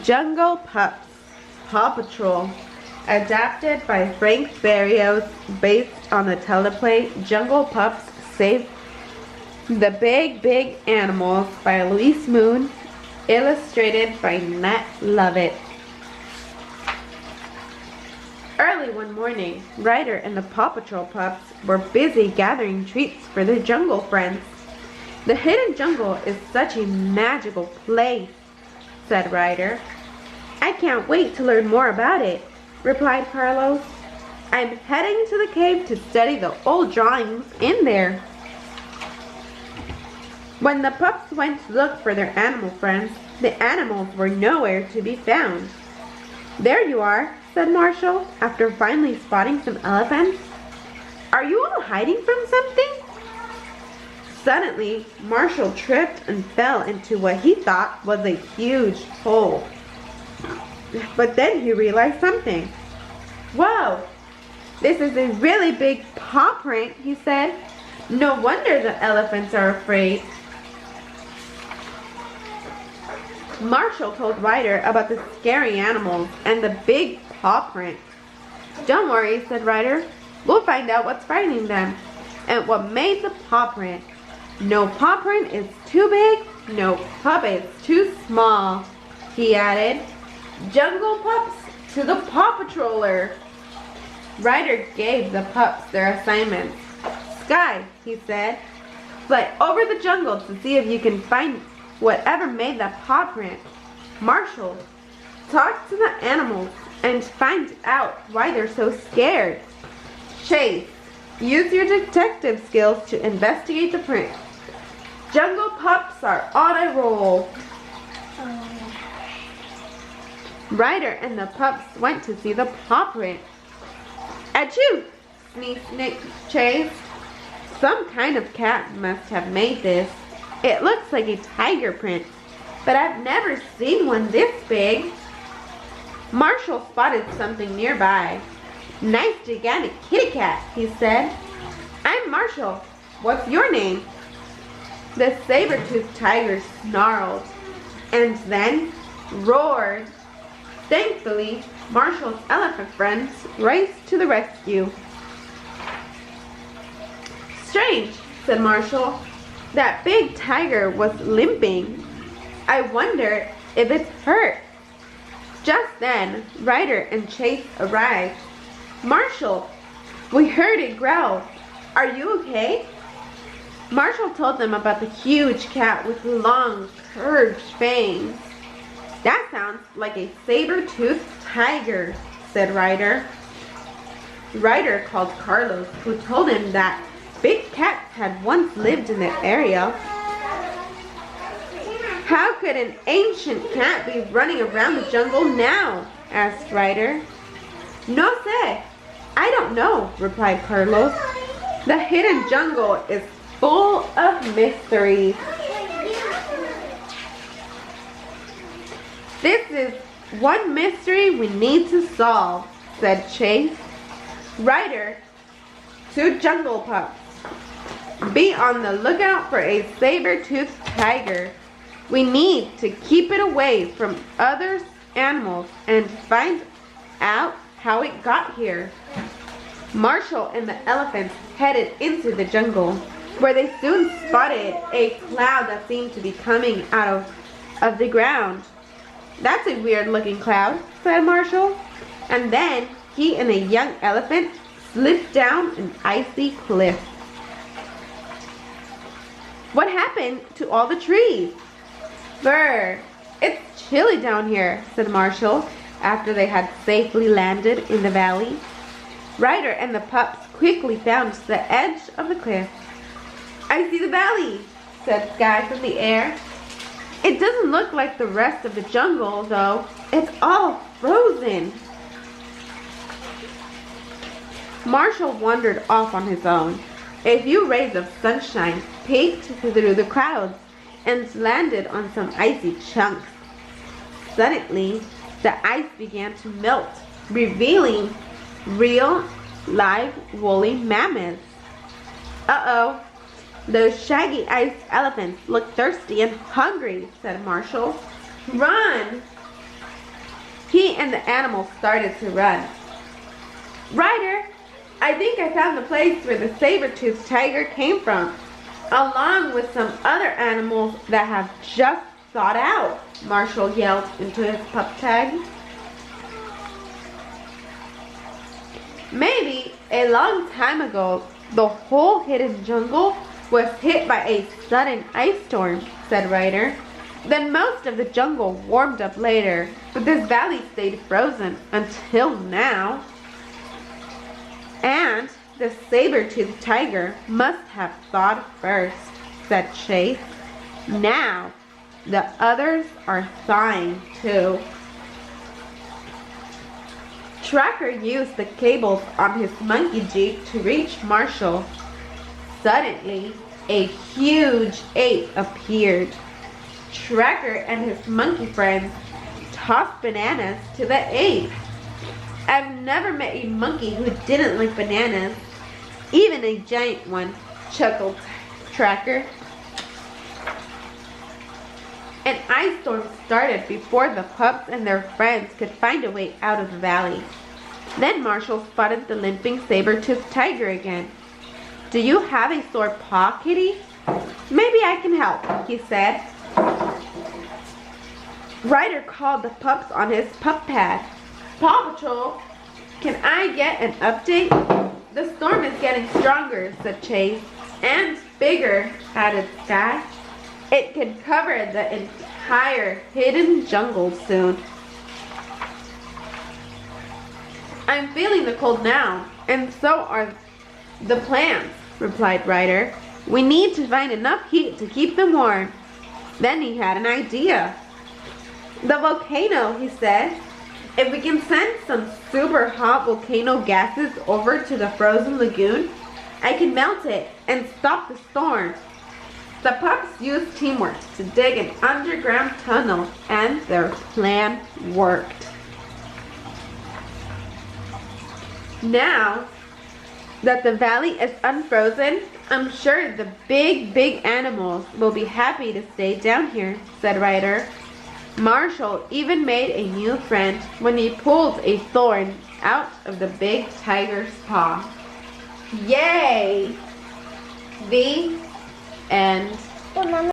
Jungle Pups, Paw Patrol, adapted by Frank BERRIOS, based on the teleplay Jungle Pups Save the Big Animals by LOUISE, illustrated by LOVETT. Early one morning, Ryder and the Paw Patrol pups were busy gathering treats for their jungle friends. "The hidden jungle is such a magical place," said Ryder. "I can't wait to learn more about it," replied Carlos. "I'm heading to the cave to study the old drawings in there." When the pups went to look for their animal friends, the animals were nowhere to be found. "There you are," said Marshall, after finally spotting some elephants. "Are you all hiding from something?" Suddenly, Marshall tripped and fell into what he thought was a huge hole. But then he realized something. "Whoa, this is a really big paw print," he said. "No wonder the elephants are afraid." Marshall told Ryder about the scary animals and the big paw print. "Don't worry," said Ryder. "We'll find out what's frightening them and what made the paw print. No paw print is too big, no pup is too small," he added. "Jungle Pups to the Paw Patroller." Ryder gave the pups their assignments. "Sky," he said, "fly over the jungle to see if you can find whatever made that paw print. Marshall, talk to the animals and find out why they're so scared. Chase, use your detective skills to investigate the print. Jungle Pups are on a roll." Ryder and the pups went to see the paw print. "Achoo!" sneezed Chase. "Some kind of cat must have made this. It looks like a tiger print, but I've never seen one this big." Marshall spotted something nearby. "Nice gigantic kitty cat," he said. "I'm Marshall. What's your name?" The saber-toothed tiger snarled and then roared. Thankfully, Marshall's elephant friends raced to the rescue. "Strange," said Marshall. "That big tiger was limping. I wonder if it's hurt." Just then, Ryder and Chase arrived. "Marshall, we heard it growl. Are you okay?" Marshall told them about the huge cat with long, curved fangs. "That sounds like a saber-toothed tiger," said Ryder. Ryder called Carlos, who told him that big cats had once lived in the area. "How could an ancient cat be running around the jungle now?" asked Ryder. "No sé. I don't know," replied Carlos. "The hidden jungle is full of mysteries." "This is one mystery we need to solve," said Chase. "Ryder, to Jungle Pups. Be on the lookout for a saber-toothed tiger. We need to keep it away from other animals and find out how it got here." Marshall and the elephants headed into the jungle, where they soon spotted a cloud that seemed to be coming out of the ground. "That's a weird-looking cloud," said Marshall. And then he and a young elephant slipped down an icy cliff. "What happened to all the trees?" "Brr, it's chilly down here," said Marshall, after they had safely landed in the valley. Ryder and the pups quickly found the edge of the cliff. "I see the valley," said Sky from the air. "It doesn't look like the rest of the jungle, though. It's all frozen." Marshall wandered off on his own. A few rays of sunshine peeked through the clouds and landed on some icy chunks. Suddenly, the ice began to melt, revealing real, live, woolly mammoths. "Uh-oh, those shaggy iced elephants look thirsty and hungry," said Marshall. "Run!" he and the animals started to run. Ryder, I think I found the place where the saber-toothed tiger came from, along with some other animals that have just thawed out, Marshall yelled into his pup tag. Maybe a long time ago, the whole hidden jungle was hit by a sudden ice storm, said Ryder. Then most of the jungle warmed up later, but this valley stayed frozen until now. And the saber-toothed tiger must have thawed first, said Chase. Now, the others are thawing too. Tracker used the cables on his monkey jeep to reach Marshall. Suddenly, a huge ape appeared. Tracker and his monkey friends tossed bananas to the ape. I've never met a monkey who didn't like bananas, even a giant one, chuckled Tracker. An ice storm started before the pups and their friends could find a way out of the valley. Then Marshall spotted the limping saber-toothed tiger again. Do you have a sore paw, kitty? Maybe I can help, he said. Ryder called the pups on his pup pad. Paw Patrol, can I get an update? The storm is getting stronger, said Chase. And bigger, added Sky. It could cover the entire hidden jungle soon. I'm feeling the cold now, and so are the plants, replied Ryder. We need to find enough heat to keep them warm. Then he had an idea. The volcano, he said. If we can send some super hot volcano gases over to the frozen lagoon, I can melt it and stop the storm. The pups used teamwork to dig an underground tunnel, and their plan worked. Now that the valley is unfrozen, I'm sure the big animals will be happy to stay down here, said Ryder. Marshall even made a new friend when he pulled a thorn out of the big tiger's paw. Yay! The end.